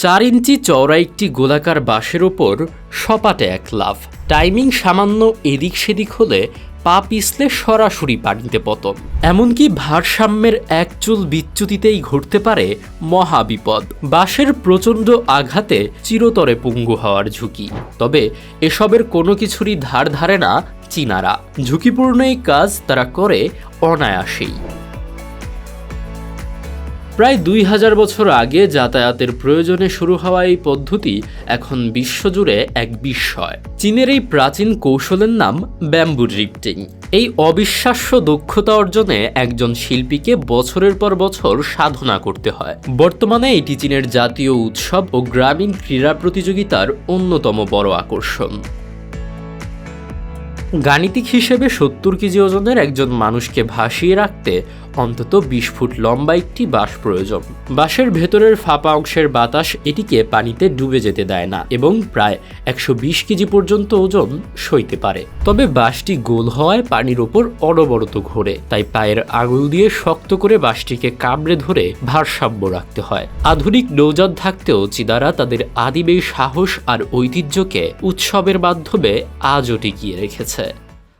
4 ইঞ্চি চওড়া একটি গোলাকার বাঁশের ওপর সপাটে এক লাফ। টাইমিং সামান্য এদিক সেদিক হলে পা পিছলে সরাসরি পানিতে পতন। এমনকি ভারসাম্যের এক চুল বিচ্যুতিতেই ঘটতে পারে মহাবিপদ। বাঁশের প্রচণ্ড আঘাতে চিরতরে পঙ্গু হওয়ার ঝুঁকি। তবে এসবের কোনো কিছুরই ধার ধারে না চীনারা। ঝুঁকিপূর্ণ এই কাজ তারা করে অনায়াসেই। প্রায় 2000 বছর আগে যাতায়াতের প্রয়োজনে শুরু হওয়া এই পদ্ধতি এখন বিশ্বজুড়ে এক বিস্ময়। চীনের এই প্রাচীন কৌশলের নাম ব্যাম্বু ড্রিফটিং। এই অবিশ্বাস্য দক্ষতা অর্জনে একজন শিল্পীকে বছরের পর বছর সাধনা করতে হয়। বর্তমানে এটি চীনের জাতীয় উৎসব ও গ্রামীণ ক্রীড়া প্রতিযোগিতার অন্যতম বড় আকর্ষণ। গাণিতিক হিসেবে 70 কেজি ওজনের একজন মানুষকে ভাসিয়ে রাখতে অন্তত 20 ফুট লম্বা একটি বাঁশ প্রয়োজন। বাঁশের ভেতরের ফাঁপা অংশের বাতাস এটিকে পানিতে ডুবে যেতে দেয় না এবং প্রায় 120 কেজি পর্যন্ত ওজন সইতে পারে। তবে বাঁশটি গোল হওয়ায় পানির ওপর অনবরত ঘোরে, তাই পায়ের আঙুল দিয়ে শক্ত করে বাঁশটিকে কামড়ে ধরে ভারসাম্য রাখতে হয়। আধুনিক নৌযান থাকতেও চীনারা তাদের আদিম সাহস আর ঐতিহ্যকে উৎসবের মাধ্যমে আজও টিকিয়ে রেখেছে।